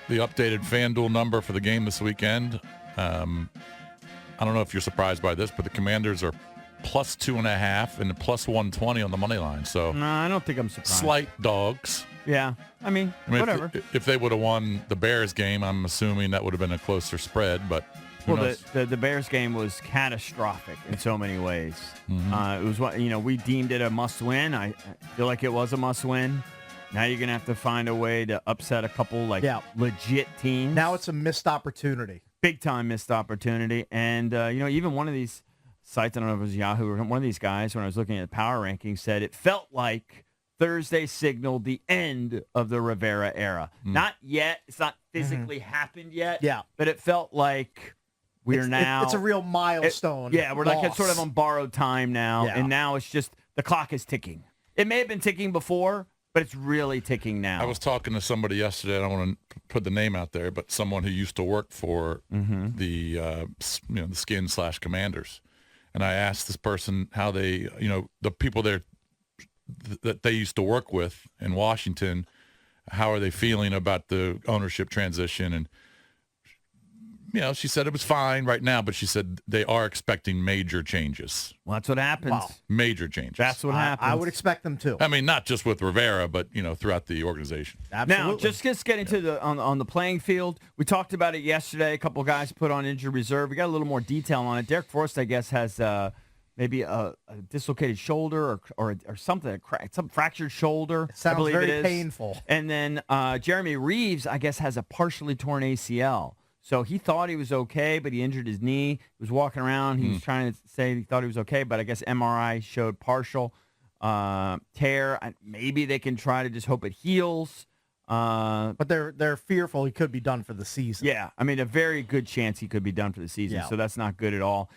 the updated FanDuel number for the game this weekend. I don't know if you're surprised by this, but the Commanders are plus 2.5 and plus 120 on the money line. So no, I don't think I'm surprised. Slight dogs. Yeah, I mean whatever. If they would have won the Bears game, I'm assuming that would have been a closer spread. But the Bears game was catastrophic in so many ways. It was we deemed it a must-win. I feel like it was a must-win. Now you're going to have to find a way to upset a couple legit teams. Now it's a missed opportunity. Big time missed opportunity. And, even one of these sites, I don't know if it was Yahoo or one of these guys, when I was looking at the power rankings, said it felt like Thursday signaled the end of the Rivera era. Not yet. It's not physically happened yet. Yeah. But it felt like it's a real milestone. We're like sort of on borrowed time now. Yeah. And now it's just the clock is ticking. It may have been ticking before, but it's really ticking now. I was talking to somebody yesterday. I don't want to put the name out there, but someone who used to work for the Skins/Commanders, and I asked this person how they, the people there that they used to work with in Washington, how are they feeling about the ownership transition? And she said it was fine right now, but she said they are expecting major changes. Well, that's what happens. Wow. Major changes. That's what happens. I would expect them to. I mean, not just with Rivera, but throughout the organization. Absolutely. Now, just getting to on the playing field, we talked about it yesterday. A couple of guys put on injured reserve. We got a little more detail on it. Derek Forrest, I guess, has maybe a dislocated shoulder or something, some fractured shoulder. It sounds I believe very it is. painful. And then Jeremy Reeves, I guess, has a partially torn ACL. So he thought he was okay, but he injured his knee. He was walking around. He was trying to say he thought he was okay, but I guess MRI showed partial tear. Maybe they can try to just hope it heals. But they're fearful he could be done for the season. Yeah, I mean, a very good chance he could be done for the season, so that's not good at all.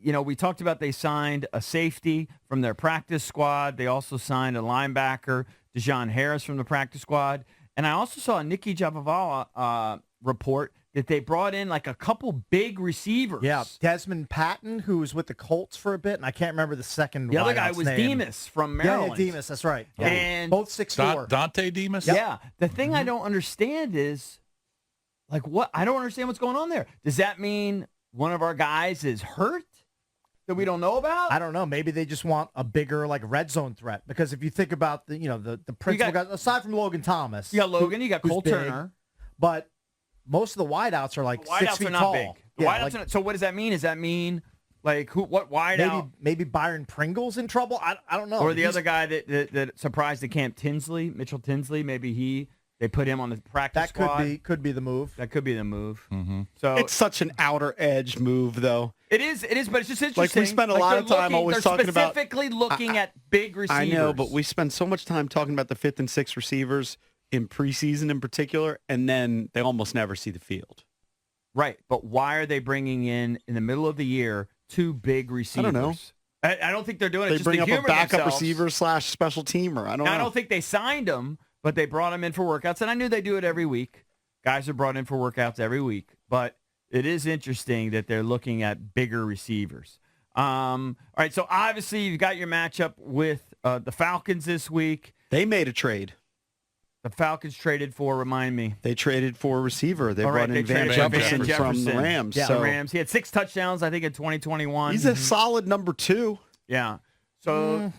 We talked about they signed a safety from their practice squad. They also signed a linebacker, Dejon Harris, from the practice squad. And I also saw a Nikki Japavala report that they brought in like a couple big receivers. Yeah, Desmond Patton, who was with the Colts for a bit, and I can't remember the second The other guy was name. Demas from Maryland. Yeah, Demas, that's right. Yeah. And both 6'4". Dante Demas? Yep. Yeah. The thing I don't understand is, I don't understand what's going on there. Does that mean one of our guys is hurt that we don't know about? I don't know. Maybe they just want a bigger red zone threat. Because if you think about the principal guys, aside from Logan Thomas. You got Logan, you got Cole Turner. But most of the wideouts are 6 feet are not tall. big. The wideouts are not, so what does that mean? Does that mean what wideout? Maybe Byron Pringle's in trouble? I don't know. Or the other guy that surprised at camp, Mitchell Tinsley, maybe they put him on the practice squad. That could be the move. That could be the move. Mm-hmm. So it's such an outer edge move, though. It is, but it's just interesting. We spend a lot of time always talking about... They're specifically looking at big receivers. I know, but we spend so much time talking about the 5th and 6th receivers in preseason in particular, and then they almost never see the field. Right, but why are they bringing in the middle of the year 2 big receivers? I don't know. I don't think they're doing it just to humor themselves. They bring up a backup receiver / special teamer. I don't know. I don't think they signed them, but they brought them in for workouts, and I knew they do it every week. Guys are brought in for workouts every week, but it is interesting that they're looking at bigger receivers. All right, so obviously you've got your matchup with the Falcons this week. They made a trade. The Falcons traded for, remind me. They traded for a receiver. They brought in Van Jefferson from the Rams. Yeah, so the Rams. He had 6 touchdowns, I think, in 2021. He's a solid number 2. Yeah. So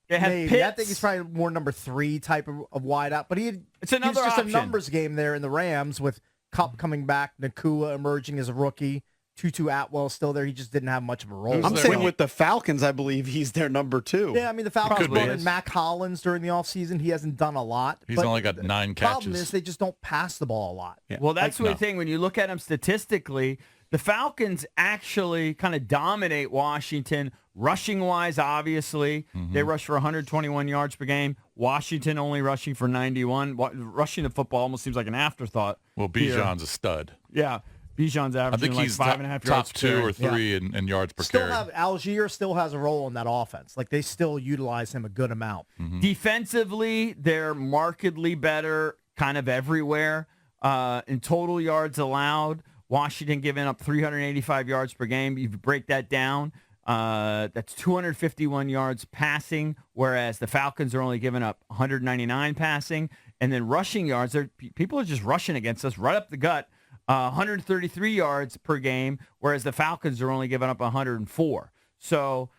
they had maybe. Pitts. I think he's probably more number 3 type of wideout. But it's another he was just option. a numbers game there in the Rams with Kupp coming back, Nakua emerging as a rookie. Tutu Atwell still there. He just didn't have much of a role. I'm saying with the Falcons, I believe he's their number 2. Yeah, I mean, the Falcons brought in Mac Hollins during the offseason. He hasn't done a lot. He's only got 9 catches. The problem is they just don't pass the ball a lot. Yeah. Well, that's the thing. When you look at them statistically, the Falcons actually kind of dominate Washington, rushing-wise, obviously. Mm-hmm. They rush for 121 yards per game. Washington only rushing for 91. Rushing the football almost seems like an afterthought. Well, Bijan's a stud. Yeah. Bijan's averaging he's 5.5 yards top per 2 or 3 in yards per carry. Algier still has a role in that offense. They still utilize him a good amount. Mm-hmm. Defensively, they're markedly better kind of everywhere. In total yards allowed, Washington giving up 385 yards per game. You break that down, that's 251 yards passing, whereas the Falcons are only giving up 199 passing. And then rushing yards, people are just rushing against us right up the gut. 133 yards per game, whereas the Falcons are only giving up 104. So,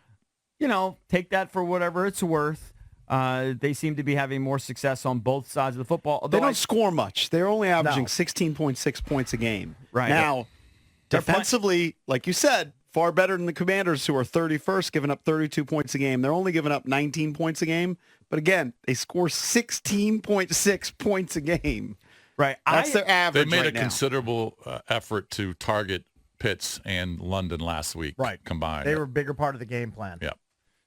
take that for whatever it's worth. They seem to be having more success on both sides of the football. They don't score much. They're only averaging 16.6 points a game. Right. Now, defensively, like you said, far better than the Commanders, who are 31st, giving up 32 points a game. They're only giving up 19 points a game. But again, they score 16.6 points a game. Right. That's their average. They made right a considerable effort to target Pitts and London last week combined. They were a bigger part of the game plan. Yeah.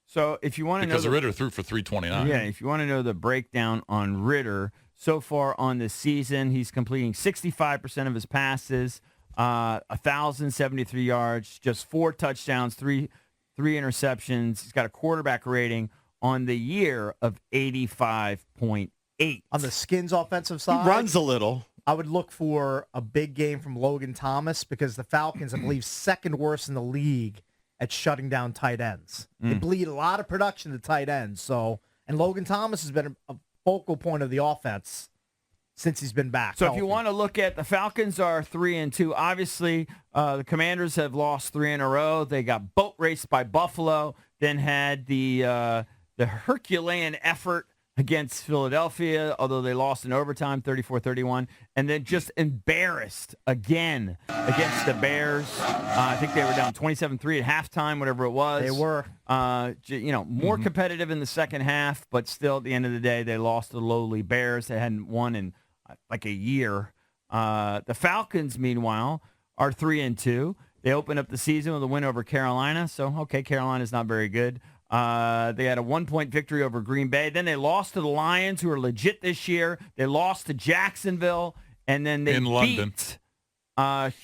So if you want to know, because Ritter threw for 329. Yeah, if you want to know the breakdown on Ritter so far on this season, he's completing 65% of his passes, 1,073 yards, just 4 touchdowns, three interceptions. He's got a quarterback rating on the year of 85.8. On the Skins offensive side, He runs a little. I would look for a big game from Logan Thomas because the Falcons, I believe, second worst in the league at shutting down tight ends. They bleed a lot of production to tight ends. And Logan Thomas has been a focal point of the offense since he's been back. So if you want to look at the Falcons are 3-2. Obviously, the Commanders have lost 3 in a row. They got boat raced by Buffalo, then had the Herculean effort against Philadelphia, although they lost in overtime, 34-31, and then just embarrassed again against the Bears. I think they were down 27-3 at halftime, whatever it was. They were. More competitive in the second half, but still at the end of the day, they lost to the lowly Bears. They hadn't won in like a year. The Falcons, meanwhile, are 3-2. They opened up the season with a win over Carolina, so, okay, Carolina's not very good. They had a 1-point victory over Green Bay. Then they lost to the Lions, who are legit this year. They lost to Jacksonville, and then they beat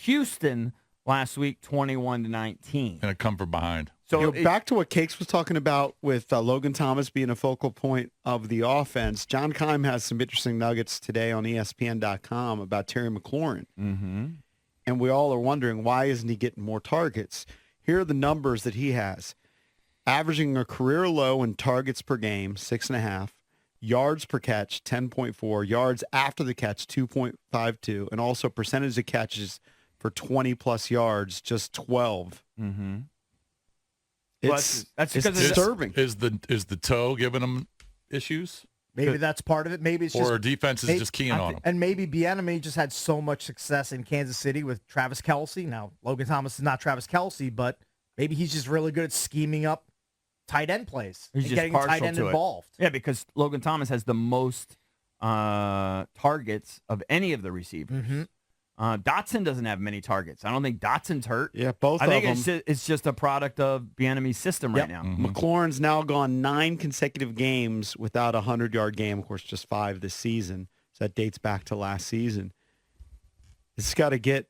Houston last week, 21-19. And a come from behind. So back to what Cakes was talking about with Logan Thomas being a focal point of the offense. John Keim has some interesting nuggets today on ESPN.com about Terry McLaurin. Mm-hmm. And we all are wondering, why isn't he getting more targets? Here are the numbers that he has. Averaging a career low in targets per game, 6.5. Yards per catch, 10.4. Yards after the catch, 2.52. And also percentage of catches for 20-plus yards, just 12. Mm-hmm. It's disturbing. Is the toe giving him issues? Maybe that's part of it. Maybe it's or just defense is just keying on him. And maybe Bieniemy just had so much success in Kansas City with Travis Kelce. Now, Logan Thomas is not Travis Kelce, but maybe he's just really good at scheming up tight end plays and getting tight end involved. Yeah, because Logan Thomas has the most targets of any of the receivers. Mm-hmm. Dotson doesn't have many targets. I don't think Dotson's hurt. Yeah, both I of think them. it's just a product of Bieniemy's system right now. Mm-hmm. McLaurin's now gone 9 consecutive games without a 100-yard game. Of course, just 5 this season. So that dates back to last season. It's got to get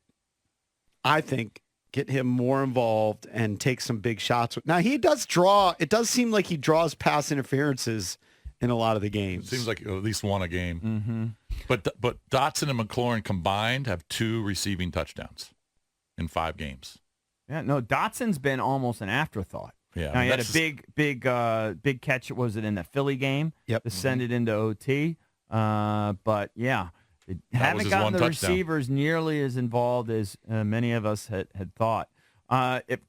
him more involved and take some big shots. Now, he does draw. It does seem like he draws pass interferences in a lot of the games. It seems like at least one a game. Mm-hmm. But Dotson and McLaurin combined have 2 receiving touchdowns in 5 games. Yeah, no, Dotson's been almost an afterthought. Yeah, now, he had a big catch. Was it in the Philly game? Yep. To send it into OT. But yeah, haven't gotten the receivers nearly as involved as many of us had thought.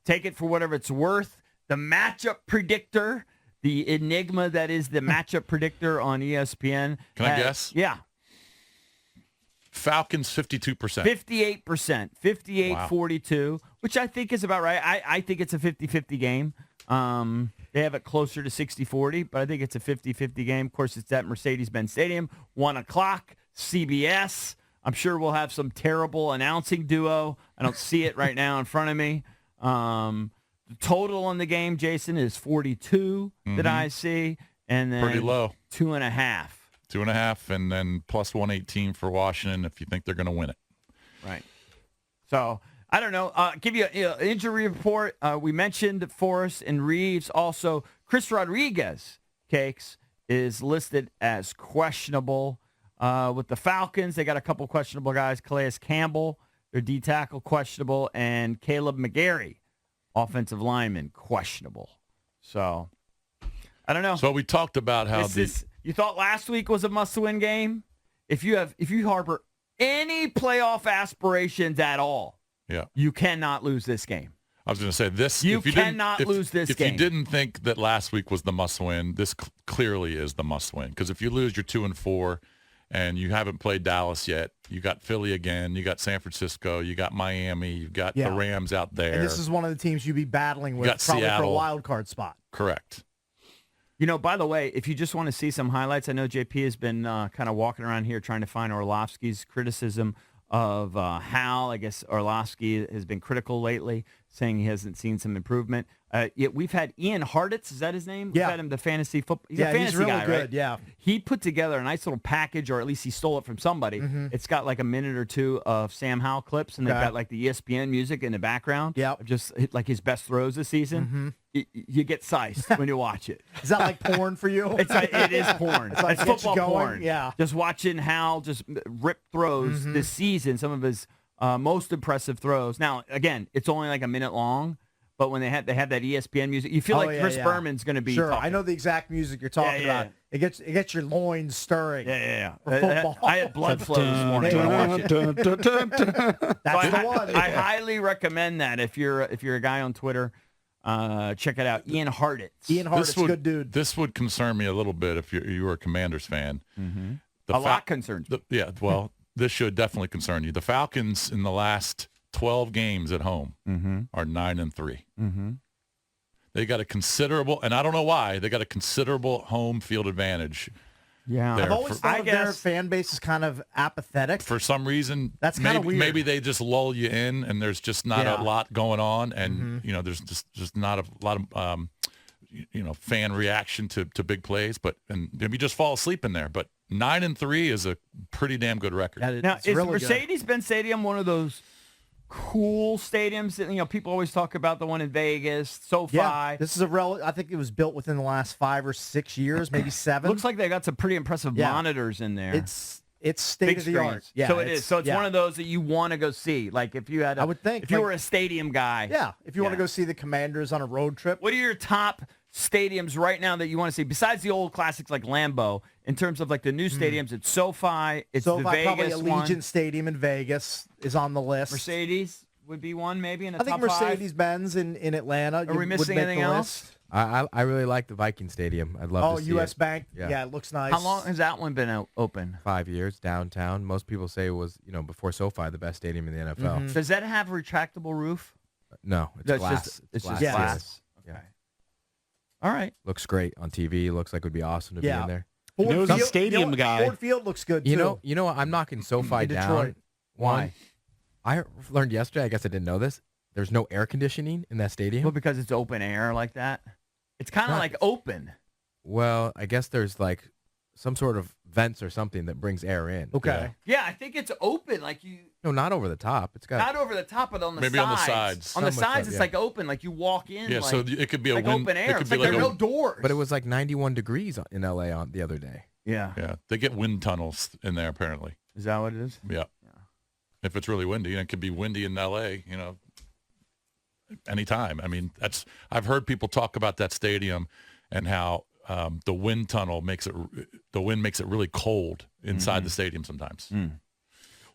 Take it for whatever it's worth. The matchup predictor, the enigma that is the matchup predictor on ESPN. Can I guess? Yeah. Falcons 52%. 58%. 58-42, which I think is about right. I think it's a 50-50 game. They have it closer to 60-40, but I think it's a 50-50 game. Of course, it's at Mercedes-Benz Stadium, 1 o'clock, CBS. I'm sure we'll have some terrible announcing duo. I don't see it right now in front of me. The total on the game, Jason, is 42 that I see, and then pretty low. 2.5. 2.5, and then plus 118 for Washington if you think they're going to win it. Right. So, I don't know. Give you an injury report. We mentioned Forrest and Reeves. Also, Chris Rodriguez, Cakes, is listed as questionable. With the Falcons, they got a couple questionable guys. Calais Campbell, their D-tackle, questionable. And Caleb McGarry, offensive lineman, questionable. So, I don't know. So we talked about how you thought last week was a must-win game? if you harbor any playoff aspirations at all, you cannot lose this game. I was going to say this. You cannot lose this game. If you didn't think that last week was the must-win, this clearly is the must-win. Because if you lose, you're 2-4, and you haven't played Dallas yet. You got Philly again. You got San Francisco. You got Miami. You got the Rams out there. And this is one of the teams you'd be battling with probably Seattle. for a wild card spot. Correct. You know, by the way, if you just want to see some highlights, I know JP has been kind of walking around here trying to find Orlovsky's criticism of Hal. I guess Orlovsky has been critical lately, saying he hasn't seen some improvement. Yet we've had Ian Hartitz, is that his name? Yeah. We've had him, the fantasy football. He's a fantasy he's really guy, good. right? Yeah. He put together a nice little package, or at least he stole it from somebody. It's got like a minute or two of Sam Howell clips, and they've got like the ESPN music in the background. Yeah. Just like his best throws this season. You get sized when you watch it. Is that like porn for you? It is porn. It's like it's get you football going? porn. Yeah. Just watching Hal just rip throws this season, some of his most impressive throws. Now, again, it's only like a minute long, but when they have that ESPN music, you feel like Chris Berman's going to be Sure, talking. I know the exact music you're talking about. It gets your loins stirring. Yeah. For football. I had blood flow this morning when I watched it. That's the one. I highly recommend that if you're a guy on Twitter. Check it out. Ian Hartitz. Ian Hartitz, good dude. This would concern me a little bit if you were a Commanders fan. A lot concerns me. Well, this should definitely concern you. The Falcons in the last 12 games at home are 9-3. They got a considerable, and I don't know why, they got a considerable home field advantage. Yeah. I've always thought their fan base is kind of apathetic. For some reason, that's kind of weird. Maybe they just lull you in, and there's just not a lot going on, and there's just not a lot of fan reaction to big plays. But and you just fall asleep in there. But 9-3 is a pretty damn good record. Now, is really Mercedes-Benz Stadium one of those cool stadiums that, people always talk about, the one in Vegas, SoFi? Yeah, this is I think it was built within the last 5 or 6 years, maybe 7. Looks like they got some pretty impressive monitors in there. It's state of the art. Yeah, so it is. So it's one of those that you want to go see. Like if you had, I would think, if you were a stadium guy. Yeah, if you want to go see the Commanders on a road trip. What are your top stadiums right now that you want to see besides the old classics like Lambeau? In terms of like the new stadiums, it's SoFi, it's the Vegas probably Allegiant one. Stadium in Vegas is on the list. Mercedes would be one, maybe in the top 5. I think Mercedes-Benz in Atlanta. Are we missing anything else? I really like the Viking Stadium. I'd love to see U.S. it. Bank. Yeah. Yeah, it looks nice. How long has that one been open? 5 years downtown. Most people say it was, before SoFi, the best stadium in the NFL. Does that have a retractable roof? No, it's glass. It's just glass. glass. Okay. All right. Looks great on TV. Looks like it would be awesome to be in there. Ford Field, stadium guy. Ford Field looks good too. You know, I'm knocking SoFi in down. Detroit. Why? I learned yesterday. I guess I didn't know this. There's no air conditioning in that stadium. Well, because it's open air like that. It's kind of like open. Well, I guess there's like some sort of vents or something that brings air in. Okay. Yeah, I think it's open. Like you. No, not over the top. It's got Not over the top, but on the Maybe sides. on the sides. On the Somewhat sides, so, it's yeah. like open. Like you walk in. Yeah, like, so it could be a like wind, open air. It could It's be like there are a, no doors. But it was like 91 degrees in LA on the other day. Yeah. Yeah, they get wind tunnels in there apparently. Is that what it is? Yeah. If it's really windy, and it could be windy in L.A., anytime. I mean, I've heard people talk about that stadium and how the wind tunnel makes it really cold inside the stadium sometimes.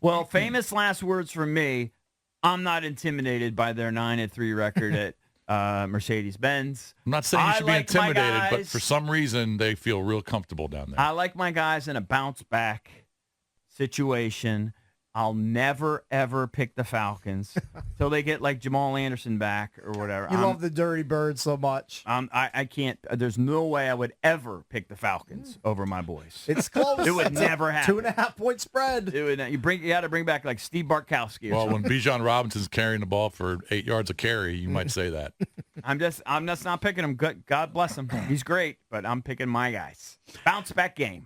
Well, famous last words from me. I'm not intimidated by their 9-3 record at Mercedes-Benz. I'm not saying you should be like my intimidated, but guys. for some reason they feel real comfortable down there. I like my guys in a bounce back situation. I'll never, ever pick the Falcons till they get like Jamal Anderson back or whatever. You love the Dirty Bird so much. I can't. There's no way I would ever pick the Falcons over my boys. It's close. It would never happen. 2.5-point spread. It would, you got to bring back like Steve Bartkowski. Well, when Bijan Robinson's carrying the ball for 8 yards a carry, you might say that. I'm just not picking him. God bless him. He's great, but I'm picking my guys. Bounce back game.